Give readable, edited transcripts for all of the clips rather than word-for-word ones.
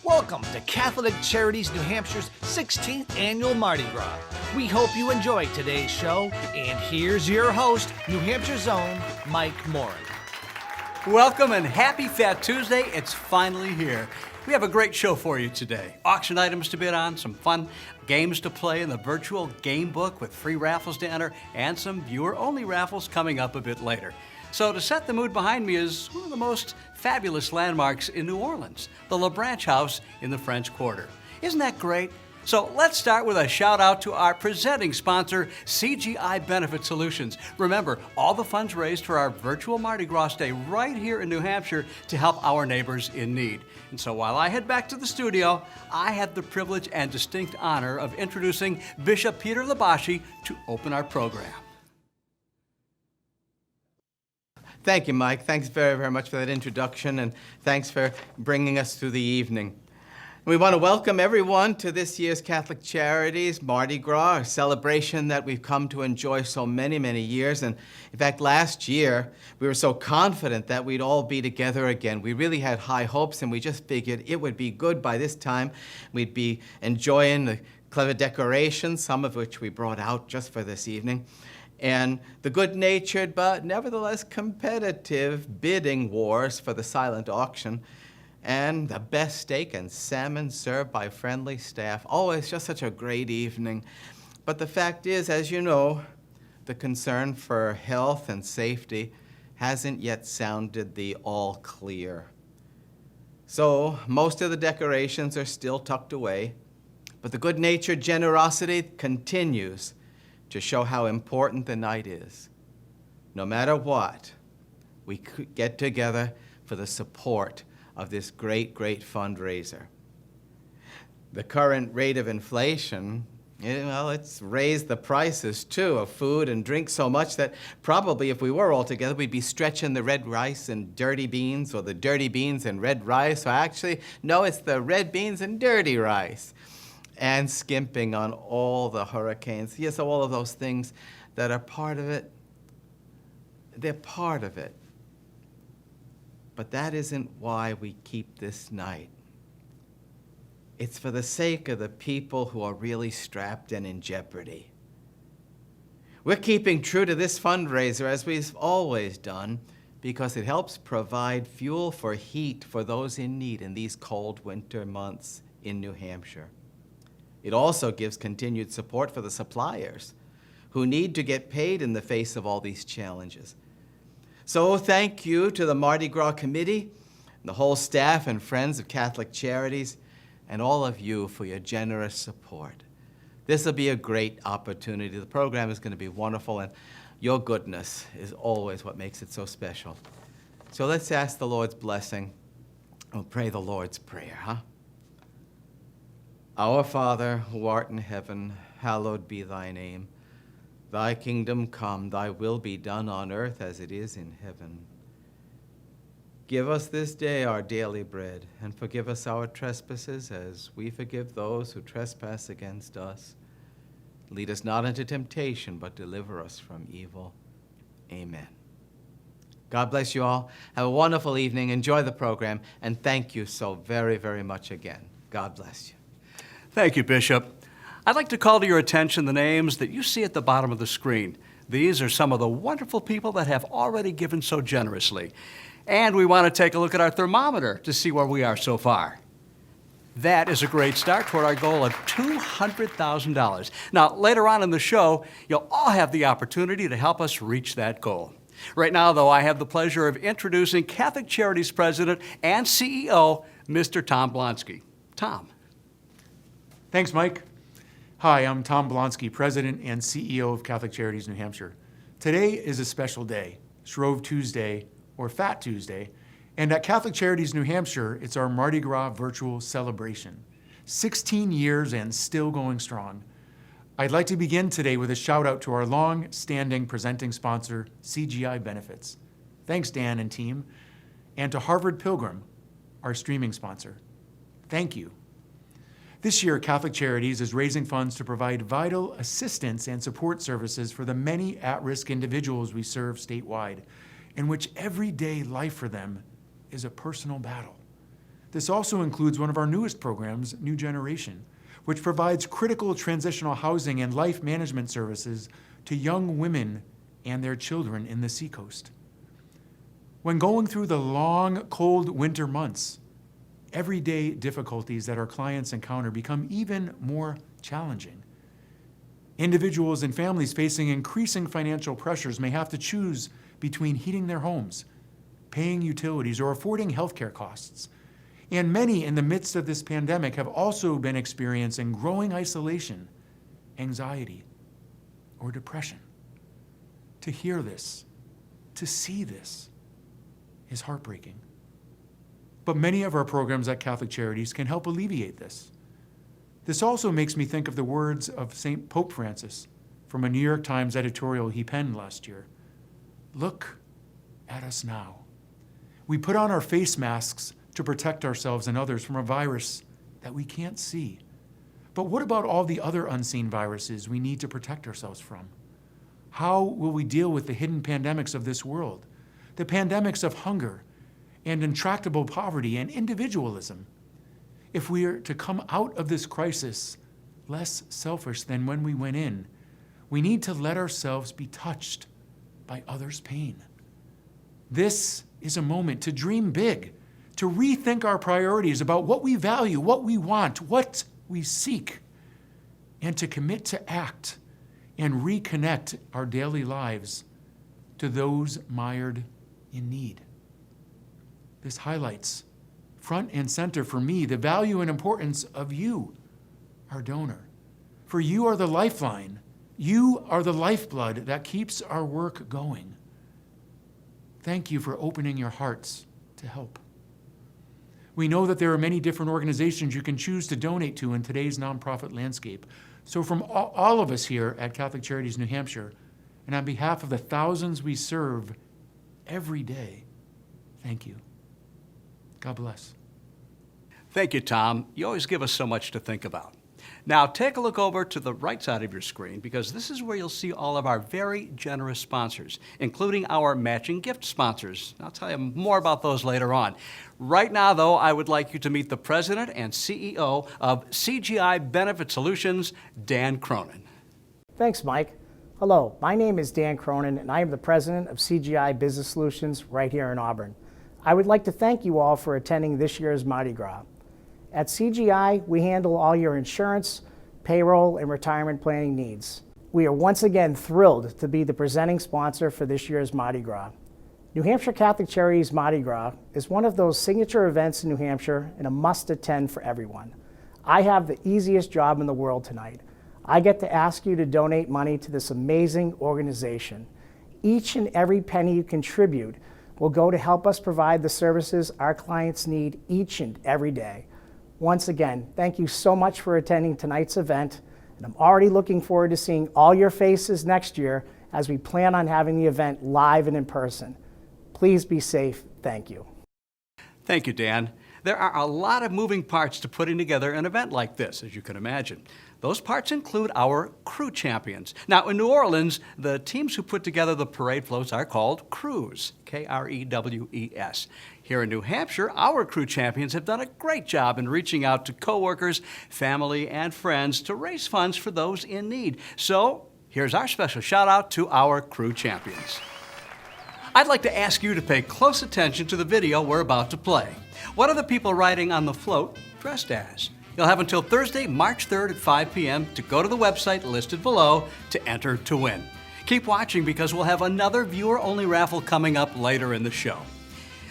Welcome to Catholic Charities New Hampshire's 16th annual Mardi Gras. We hope you enjoy today's show, and here's your host, New Hampshire's own Mike Morin. Welcome and happy Fat Tuesday. It's finally here. We have a great show for you today. Auction items to bid on, some fun games to play in the virtual game book with free raffles to enter, and some viewer-only raffles coming up a bit later. So to set the mood behind me is one of the most fabulous landmarks in New Orleans, the LaBranche House in the French Quarter. Isn't that great? So let's start with a shout out to our presenting sponsor, CGI Benefit Solutions. Remember, all the funds raised for our virtual Mardi Gras stay right here in New Hampshire to help our neighbors in need. And so while I head back to the studio, I have the privilege and distinct honor of introducing Bishop Peter Labashi to open our program. Thank you, Mike. Thanks very, very much for that introduction, and thanks for bringing us through the evening. We want to welcome everyone to this year's Catholic Charities Mardi Gras, a celebration that we've come to enjoy so many, many years. And in fact, last year, we were so confident that we'd all be together again. We really had high hopes, and we just figured it would be good by this time. We'd be enjoying the clever decorations, some of which we brought out just for this evening, and the good-natured but nevertheless competitive bidding wars for the silent auction, and the best steak and salmon served by friendly staff. Oh, it's just such a great evening. But the fact is, as you know, the concern for health and safety hasn't yet sounded the all clear. So most of the decorations are still tucked away, but the good-natured generosity continues to show how important the night is. No matter what, we get together for the support of this great, great fundraiser. The current rate of inflation, well, it's raised the prices, too, of food and drink so much that probably if we were all together, we'd be stretching the red rice and dirty beans, or the dirty beans and red rice, or actually, no, it's the red beans and dirty rice, and skimping on all the hurricanes. Yes, all of those things that are part of it, they're part of it. But that isn't why we keep this night. It's for the sake of the people who are really strapped and in jeopardy. We're keeping true to this fundraiser as we've always done because it helps provide fuel for heat for those in need in these cold winter months in New Hampshire. It also gives continued support for the suppliers who need to get paid in the face of all these challenges. So thank you to the Mardi Gras Committee, the whole staff and friends of Catholic Charities, and all of you for your generous support. This will be a great opportunity. The program is going to be wonderful, and your goodness is always what makes it so special. So let's ask the Lord's blessing. We'll pray the Lord's Prayer, huh? Our Father, who art in heaven, hallowed be thy name. Thy kingdom come, thy will be done on earth as it is in heaven. Give us this day our daily bread, and forgive us our trespasses as we forgive those who trespass against us. Lead us not into temptation, but deliver us from evil. Amen. God bless you all. Have a wonderful evening. Enjoy the program, and thank you so very, very much again. God bless you. Thank you, Bishop. I'd like to call to your attention the names that you see at the bottom of the screen. These are some of the wonderful people that have already given so generously. And we want to take a look at our thermometer to see where we are so far. That is a great start toward our goal of $200,000. Now, later on in the show, you'll all have the opportunity to help us reach that goal. Right now, though, I have the pleasure of introducing Catholic Charities President and CEO, Mr. Tom Blonsky. Tom. Thanks, Mike. Hi, I'm Tom Blonsky, President and CEO of Catholic Charities New Hampshire. Today is a special day, Shrove Tuesday, or Fat Tuesday, and at Catholic Charities New Hampshire, it's our Mardi Gras virtual celebration. 16 years and still going strong. I'd like to begin today with a shout out to our long-standing presenting sponsor, CGI Benefits. Thanks, Dan and team. And to Harvard Pilgrim, our streaming sponsor. Thank you. This year, Catholic Charities is raising funds to provide vital assistance and support services for the many at-risk individuals we serve statewide, in which everyday life for them is a personal battle. This also includes one of our newest programs, New Generation, which provides critical transitional housing and life management services to young women and their children in the Seacoast. When going through the long, cold winter months, everyday difficulties that our clients encounter become even more challenging. Individuals and families facing increasing financial pressures may have to choose between heating their homes, paying utilities, or affording healthcare costs. And many in the midst of this pandemic have also been experiencing growing isolation, anxiety, or depression. To hear this, to see this, is heartbreaking. But many of our programs at Catholic Charities can help alleviate this. This also makes me think of the words of St. Pope Francis from a New York Times editorial he penned last year. Look at us now. We put on our face masks to protect ourselves and others from a virus that we can't see. But what about all the other unseen viruses we need to protect ourselves from? How will we deal with the hidden pandemics of this world? The pandemics of hunger and intractable poverty and individualism. If we are to come out of this crisis less selfish than when we went in, we need to let ourselves be touched by others' pain. This is a moment to dream big, to rethink our priorities about what we value, what we want, what we seek, and to commit to act and reconnect our daily lives to those mired in need. This highlights front and center for me the value and importance of you, our donor. For you are the lifeline. You are the lifeblood that keeps our work going. Thank you for opening your hearts to help. We know that there are many different organizations you can choose to donate to in today's nonprofit landscape. So from all of us here at Catholic Charities New Hampshire, and on behalf of the thousands we serve every day, thank you. God bless. Thank you, Tom. You always give us so much to think about. Now, take a look over to the right side of your screen because this is where you'll see all of our very generous sponsors, including our matching gift sponsors. I'll tell you more about those later on. Right now, though, I would like you to meet the President and CEO of CGI Benefit Solutions, Dan Cronin. Thanks, Mike. Hello, my name is Dan Cronin, and I am the President of CGI Business Solutions right here in Auburn. I would like to thank you all for attending this year's Mardi Gras. At CGI, we handle all your insurance, payroll, and retirement planning needs. We are once again thrilled to be the presenting sponsor for this year's Mardi Gras. New Hampshire Catholic Charities Mardi Gras is one of those signature events in New Hampshire and a must-attend for everyone. I have the easiest job in the world tonight. I get to ask you to donate money to this amazing organization. Each and every penny you contribute will go to help us provide the services our clients need each and every day. Once again, thank you so much for attending tonight's event, and I'm already looking forward to seeing all your faces next year as we plan on having the event live and in person. Please be safe. Thank you. Thank you, Dan. There are a lot of moving parts to putting together an event like this, as you can imagine. Those parts include our crew champions. Now, in New Orleans, the teams who put together the parade floats are called crews, K-R-E-W-E-S. Here in New Hampshire, our crew champions have done a great job in reaching out to coworkers, family, and friends to raise funds for those in need. So, here's our special shout out to our crew champions. I'd like to ask you to pay close attention to the video we're about to play. What are the people riding on the float dressed as? You'll have until Thursday, March 3rd at 5 p.m. to go to the website listed below to enter to win. Keep watching because we'll have another viewer-only raffle coming up later in the show.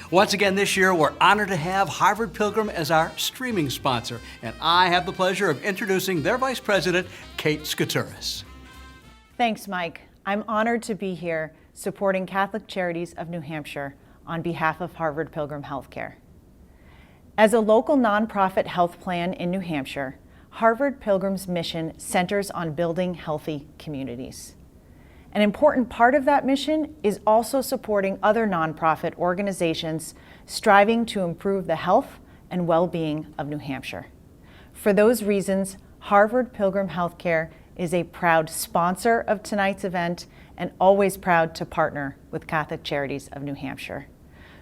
Once again this year, we're honored to have Harvard Pilgrim as our streaming sponsor, and I have the pleasure of introducing their Vice President, Kate Skouturis. Thanks, Mike. I'm honored to be here supporting Catholic Charities of New Hampshire on behalf of Harvard Pilgrim Healthcare. As a local nonprofit health plan in New Hampshire, Harvard Pilgrim's mission centers on building healthy communities. An important part of that mission is also supporting other nonprofit organizations striving to improve the health and well-being of New Hampshire. For those reasons, Harvard Pilgrim Healthcare is a proud sponsor of tonight's event and always proud to partner with Catholic Charities of New Hampshire.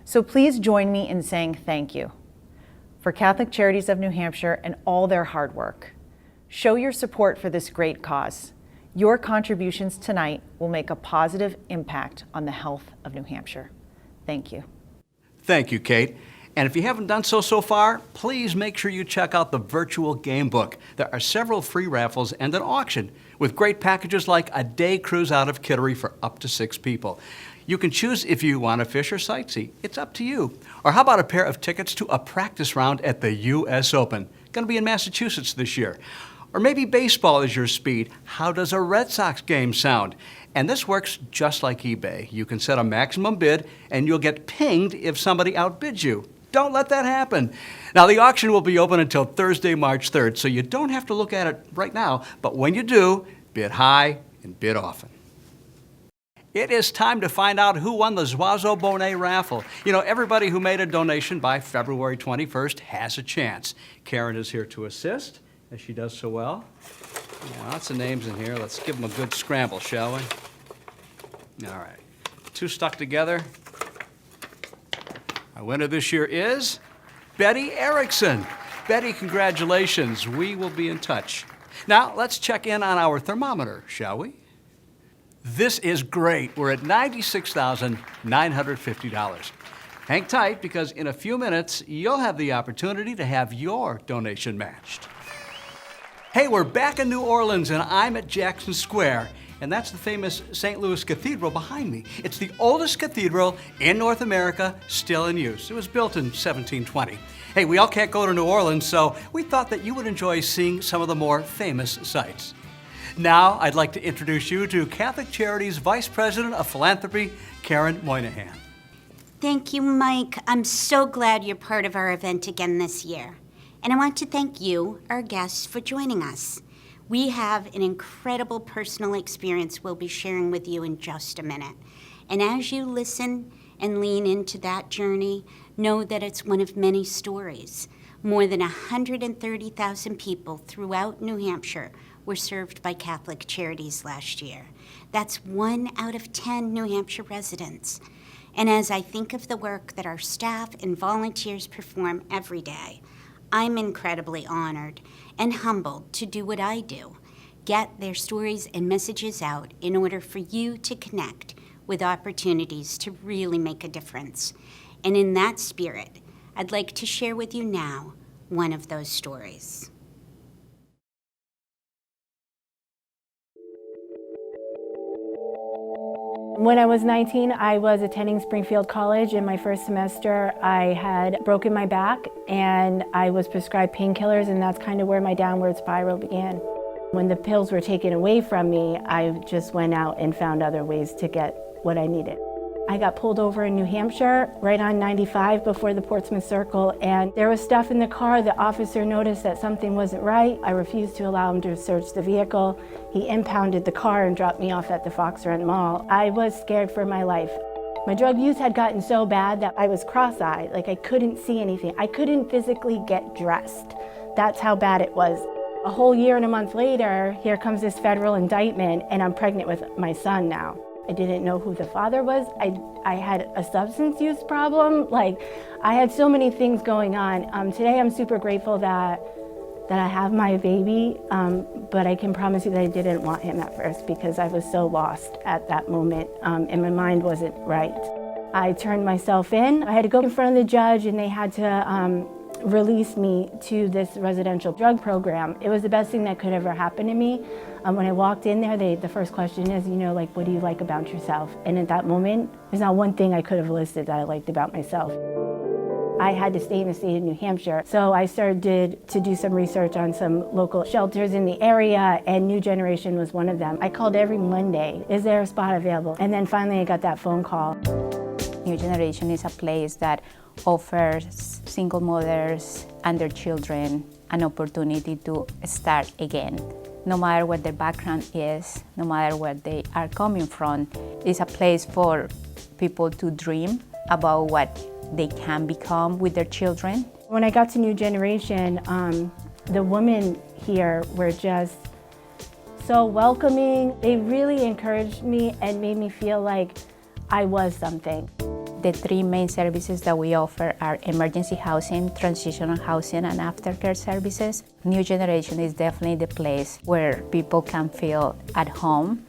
So please join me in saying thank you. for Catholic Charities of New Hampshire and all their hard work. Show your support for this great cause. Your contributions tonight will make a positive impact on the health of New Hampshire. Thank you. Thank you, Kate. And if you haven't done so far, please make sure you check out the virtual game book. There are several free raffles and an auction with great packages like a day cruise out of Kittery for up to 6 people. You can choose if you want to fish or sightsee. It's up to you. Or how about a pair of tickets to a practice round at the U.S. Open? Going to be in Massachusetts this year. Or maybe baseball is your speed. How does a Red Sox game sound? And this works just like eBay. You can set a maximum bid and you'll get pinged if somebody outbids you. Don't let that happen. Now, the auction will be open until Thursday, March 3rd, so you don't have to look at it right now, but when you do, bid high and bid often. It is time to find out who won the Zwazo Bonnet raffle. You know, everybody who made a donation by February 21st has a chance. Karen is here to assist, as she does so well. Yeah, lots of names in here. Let's give them a good scramble, shall we? All right. 2 stuck together. Our winner this year is Betty Erickson. Betty, congratulations. We will be in touch. Now, let's check in on our thermometer, shall we? This is great. We're at $96,950. Hang tight, because in a few minutes, you'll have the opportunity to have your donation matched. Hey, we're back in New Orleans, and I'm at Jackson Square. And that's the famous St. Louis Cathedral behind me. It's the oldest cathedral in North America still in use. It was built in 1720. Hey, we all can't go to New Orleans, so we thought that you would enjoy seeing some of the more famous sights. Now, I'd like to introduce you to Catholic Charities Vice President of Philanthropy, Karen Moynihan. Thank you, Mike. I'm so glad you're part of our event again this year. And I want to thank you, our guests, for joining us. We have an incredible personal experience we'll be sharing with you in just a minute. And as you listen and lean into that journey, know that it's one of many stories. More than 130,000 people throughout New Hampshire were served by Catholic Charities last year. That's 1 out of 10 New Hampshire residents. And as I think of the work that our staff and volunteers perform every day, I'm incredibly honored and humbled to do what I do, get their stories and messages out in order for you to connect with opportunities to really make a difference. And in that spirit, I'd like to share with you now one of those stories. When I was 19, I was attending Springfield College. In my first semester, I had broken my back and I was prescribed painkillers, and that's kind of where my downward spiral began. When the pills were taken away from me, I just went out and found other ways to get what I needed. I got pulled over in New Hampshire, right on 95 before the Portsmouth Circle, and there was stuff in the car. The officer noticed that something wasn't right. I refused to allow him to search the vehicle. He impounded the car and dropped me off at the Fox Run Mall. I was scared for my life. My drug use had gotten so bad that I was cross-eyed, like I couldn't see anything. I couldn't physically get dressed. That's how bad it was. A whole year and a month later, here comes this federal indictment, and I'm pregnant with my son now. I didn't know who the father was. I had a substance use problem. Like, I had so many things going on. Today I'm super grateful that I have my baby, but I can promise you that I didn't want him at first because I was so lost at that moment, and my mind wasn't right. I turned myself in. I had to go in front of the judge, and they had to release me to this residential drug program. It was the best thing that could ever happen to me. When I walked in there, the first question is, like, what do you like about yourself? And at that moment, there's not one thing I could have listed that I liked about myself. I had to stay in the state of New Hampshire, so I started to do some research on some local shelters in the area, and New Generation was one of them. I called every Monday, is there a spot available? And then finally I got that phone call. New Generation is a place that offers single mothers and their children an opportunity to start again. No matter what their background is, no matter where they are coming from, it's a place for people to dream about what they can become with their children. When I got to New Generation, the women here were just so welcoming. They really encouraged me and made me feel like I was something. The three main services that we offer are emergency housing, transitional housing, and aftercare services. New Generation is definitely the place where people can feel at home,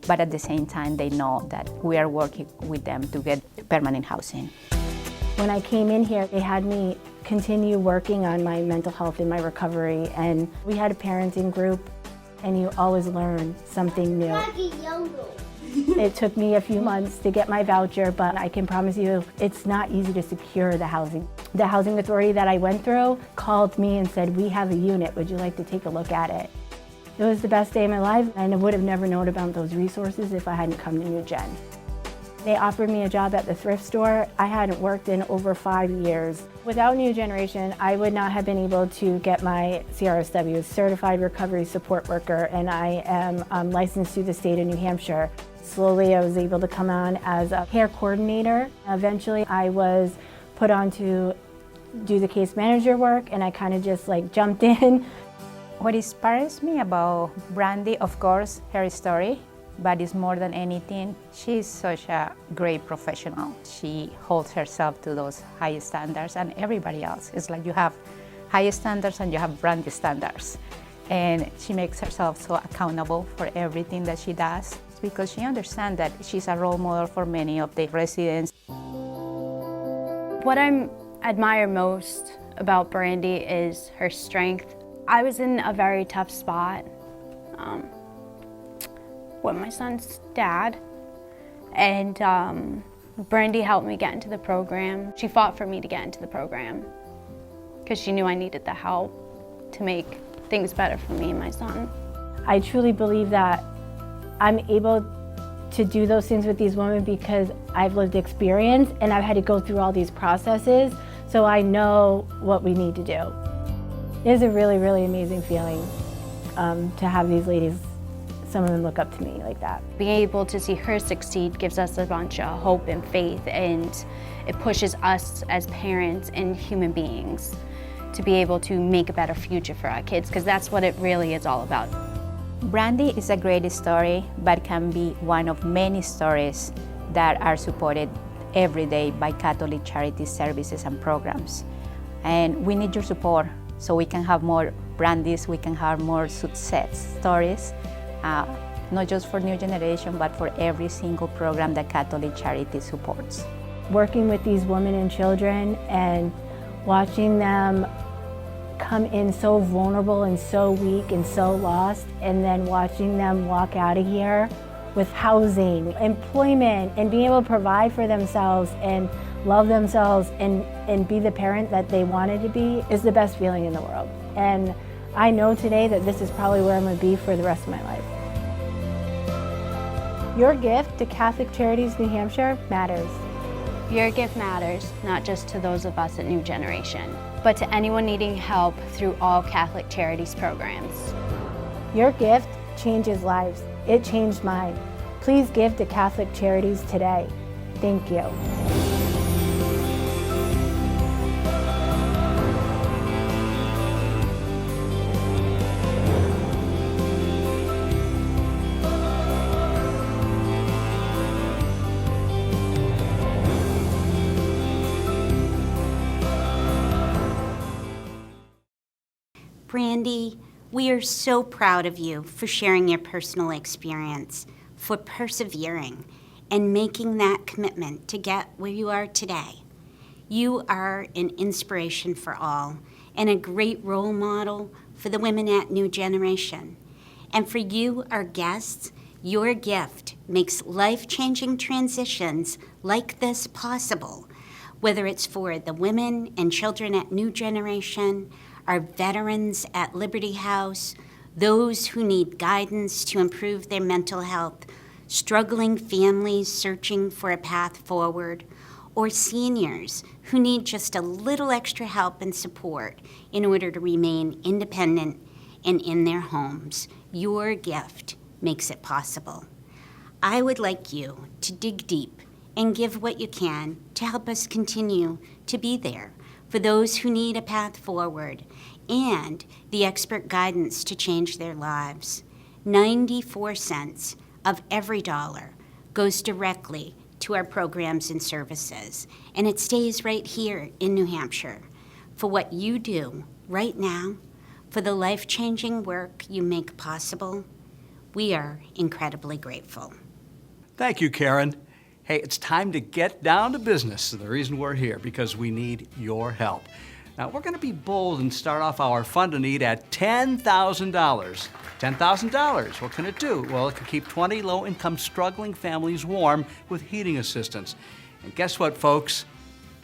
but at the same time they know that we are working with them to get permanent housing. When I came in here, they had me continue working on my mental health and my recovery, and we had a parenting group, and you always learn something new. It took me a few months to get my voucher, but I can promise you it's not easy to secure the housing. The housing authority that I went through called me and said, "We have a unit, would you like to take a look at it?" It was the best day of my life, and I would have never known about those resources if I hadn't come to New Gen. They offered me a job at the thrift store. I hadn't worked in over 5 years. Without New Generation, I would not have been able to get my CRSW, Certified Recovery Support Worker, and I am licensed through the state of New Hampshire. Slowly, I was able to come on as a care coordinator. Eventually, I was put on to do the case manager work, and I kind of just jumped in. What inspires me about Brandy, of course, her story, but it's more than anything, she's such a great professional. She holds herself to those high standards, and everybody else. It's like you have high standards and you have Brandy standards. And she makes herself so accountable for everything that she does, because she understands that she's a role model for many of the residents. What I admire most about Brandy is her strength. I was in a very tough spot with my son's dad, and Brandy helped me get into the program. She fought for me to get into the program because she knew I needed the help to make things better for me and my son. I truly believe that I'm able to do those things with these women because I've lived experience and I've had to go through all these processes, so I know what we need to do. It is a really, really amazing feeling to have these ladies, some of them look up to me like that. Being able to see her succeed gives us a bunch of hope and faith, and it pushes us as parents and human beings to be able to make a better future for our kids, because that's what it really is all about. Brandy is a great story, but can be one of many stories that are supported every day by Catholic Charities services and programs. And we need your support so we can have more Brandys, we can have more success stories, not just for New Generation, but for every single program that Catholic Charities supports. Working with these women and children and watching them come in so vulnerable and so weak and so lost, and then watching them walk out of here with housing, employment, and being able to provide for themselves and love themselves and be the parent that they wanted to be is the best feeling in the world. And I know today that this is probably where I'm going to be for the rest of my life. Your gift to Catholic Charities New Hampshire matters. Your gift matters, not just to those of us at New Generation, but to anyone needing help through all Catholic Charities programs. Your gift changes lives. It changed mine. Please give to Catholic Charities today. Thank you. Brandy, we are so proud of you for sharing your personal experience, for persevering, and making that commitment to get where you are today. You are an inspiration for all and a great role model for the women at New Generation. And for you, our guests, your gift makes life-changing transitions like this possible, whether it's for the women and children at New Generation, our veterans at Liberty House, those who need guidance to improve their mental health, struggling families searching for a path forward, or seniors who need just a little extra help and support in order to remain independent and in their homes. Your gift makes it possible. I would like you to dig deep and give what you can to help us continue to be there for those who need a path forward and the expert guidance to change their lives. 94 cents of every dollar goes directly to our programs and services, and it stays right here in New Hampshire. For what you do right now, for the life-changing work you make possible, we are incredibly grateful. Thank you, Karen. Hey, it's time to get down to business. The reason we're here, because we need your help. Now, we're going to be bold and start off our fund to need at $10,000. $10,000, what can it do? Well, it can keep 20 low-income struggling families warm with heating assistance. And guess what, folks?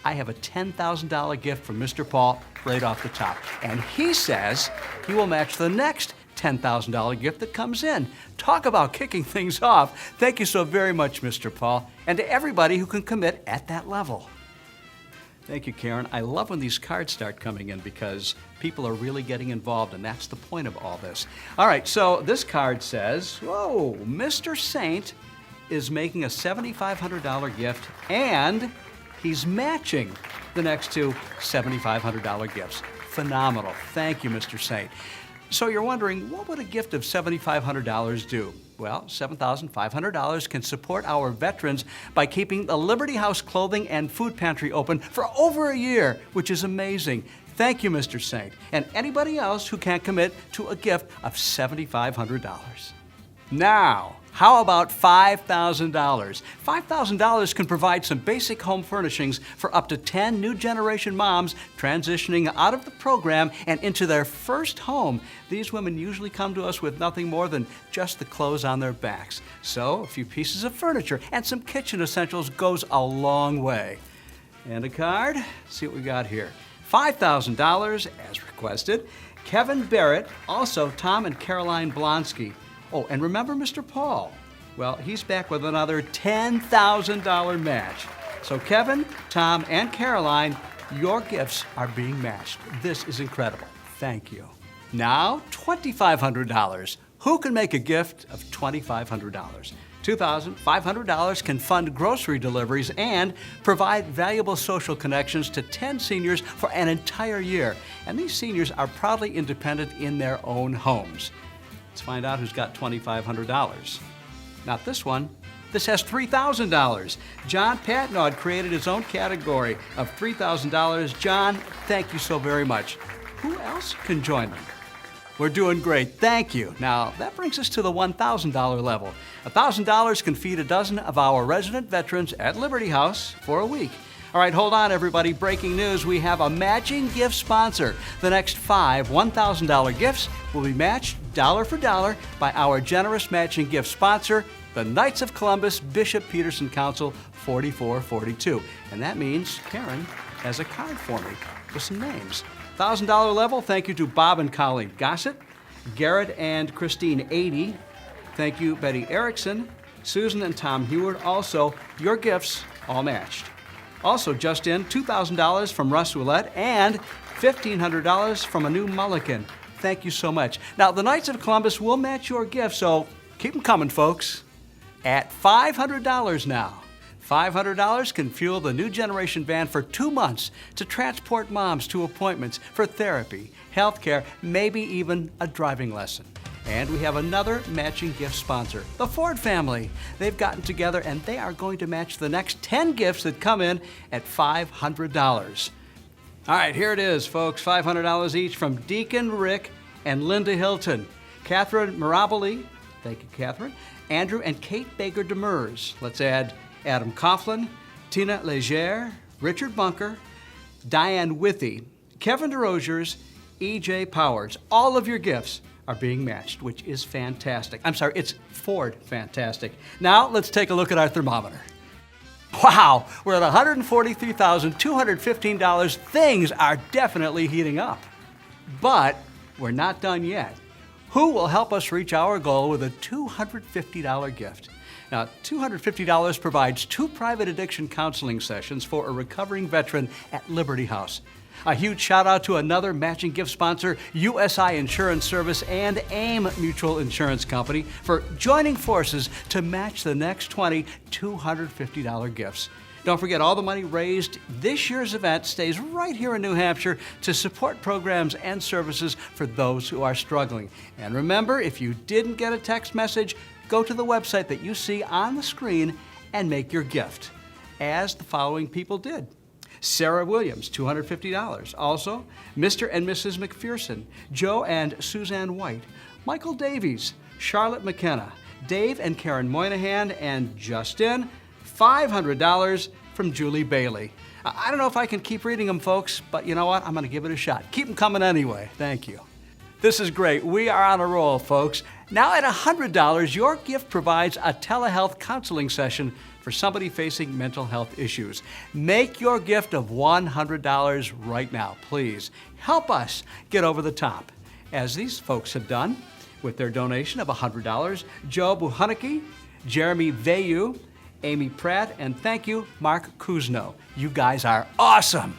I have a $10,000 gift from Mr. Paul right off the top. And he says he will match the next $10,000 gift that comes in. Talk about kicking things off. Thank you so very much, Mr. Paul, and to everybody who can commit at that level. Thank you, Karen. I love when these cards start coming in because people are really getting involved, and that's the point of all this. All right, so this card says, whoa, Mr. Saint is making a $7,500 gift, and he's matching the next two $7,500 gifts. Phenomenal. Thank you, Mr. Saint. So you're wondering, what would a gift of $7,500 do? Well, $7,500 can support our veterans by keeping the Liberty House Clothing and Food Pantry open for over a year, which is amazing. Thank you, Mr. Saint, and anybody else who can't commit to a gift of $7,500. Now, how about $5,000? $5,000 can provide some basic home furnishings for up to 10 new generation moms transitioning out of the program and into their first home. These women usually come to us with nothing more than just the clothes on their backs. So a few pieces of furniture and some kitchen essentials goes a long way. And a card, let's see what we got here. $5,000 as requested. Kevin Barrett, also Tom and Caroline Blonsky. Oh, and remember Mr. Paul? Well, he's back with another $10,000 match. So Kevin, Tom, and Caroline, your gifts are being matched. This is incredible. Thank you. Now, $2,500. Who can make a gift of $2,500? $2,500 can fund grocery deliveries and provide valuable social connections to 10 seniors for an entire year. And these seniors are proudly independent in their own homes. Let's find out who's got $2,500. Not this one. This has $3,000. John Patnaud created his own category of $3,000. John, thank you so very much. Who else can join them? We're doing great, thank you. Now, that brings us to the $1,000 level. $1,000 can feed a dozen of our resident veterans at Liberty House for a week. All right, hold on, everybody. Breaking news, we have a matching gift sponsor. The next 5 $1,000 gifts will be matched dollar for dollar by our generous matching gift sponsor, the Knights of Columbus Bishop Peterson Council 4442. And that means Karen has a card for me with some names. $1,000 level, thank you to Bob and Colleen Gossett, Garrett and Christine 80. Thank you, Betty Erickson, Susan and Tom Heward. Also, your gifts all matched. Also just in, $2,000 from Russ Ouellette and $1,500 from a new Mulligan. Thank you so much. Now, the Knights of Columbus will match your gift, so keep them coming, folks. At $500 now. $500 can fuel the new generation van for 2 months to transport moms to appointments for therapy, health care, maybe even a driving lesson. And we have another matching gift sponsor, the Ford family. They've gotten together and they are going to match the next 10 gifts that come in at $500. All right, here it is, folks, $500 each from Deacon Rick and Linda Hilton. Catherine Miraboli, thank you, Catherine, Andrew and Kate Baker Demers. Let's add Adam Coughlin, Tina Legere, Richard Bunker, Diane Withy, Kevin DeRosiers, E.J. Powers. All of your gifts are being matched, which is fantastic. I'm sorry, it's Ford fantastic. Now, let's take a look at our thermometer. Wow, we're at $143,215. Things are definitely heating up. But we're not done yet. Who will help us reach our goal with a $250 gift? Now, $250 provides 2 private addiction counseling sessions for a recovering veteran at Liberty House. A huge shout out to another matching gift sponsor, USI Insurance Service and AIM Mutual Insurance Company, for joining forces to match the next 20 $250 gifts. Don't forget, all the money raised this year's event stays right here in New Hampshire to support programs and services for those who are struggling. And remember, if you didn't get a text message, go to the website that you see on the screen and make your gift, as the following people did. Sarah Williams, $250. Also, Mr. and Mrs. McPherson, Joe and Suzanne White, Michael Davies, Charlotte McKenna, Dave and Karen Moynihan, and Justin, $500 from Julie Bailey. I don't know if I can keep reading them, folks, but you know what? I'm going to give it a shot. Keep them coming anyway. Thank you. This is great. We are on a roll, folks. Now at $100, your gift provides a telehealth counseling session for somebody facing mental health issues. Make your gift of $100 right now, please. Help us get over the top, as these folks have done with their donation of $100. Joe Buhaniki, Jeremy Vayu, Amy Pratt, and thank you, Mark Kuzno. You guys are awesome.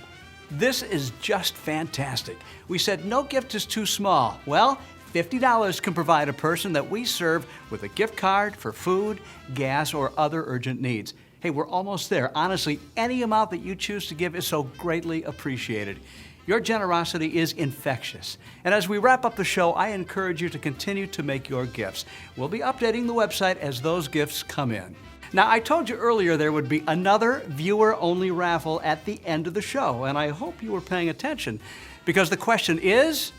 This is just fantastic. We said no gift is too small. Well, $50 can provide a person that we serve with a gift card for food, gas, or other urgent needs. Hey, we're almost there. Honestly, any amount that you choose to give is so greatly appreciated. Your generosity is infectious. And as we wrap up the show, I encourage you to continue to make your gifts. We'll be updating the website as those gifts come in. Now, I told you earlier there would be another viewer-only raffle at the end of the show, and I hope you were paying attention, because the question is,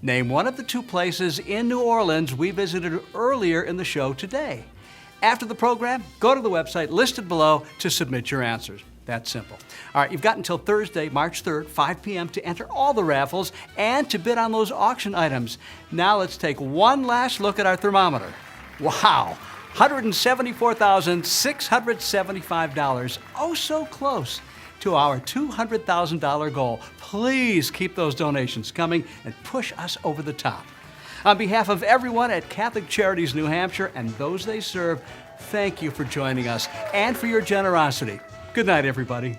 name one of the two places in New Orleans we visited earlier in the show today. After the program, go to the website listed below to submit your answers. That's simple. All right, you've got until Thursday, March 3rd, 5 p.m. to enter all the raffles and to bid on those auction items. Now let's take one last look at our thermometer. Wow, $174,675. Oh, so close to our $200,000 goal. Please keep those donations coming and push us over the top. On behalf of everyone at Catholic Charities New Hampshire and those they serve, thank you for joining us and for your generosity. Good night, everybody.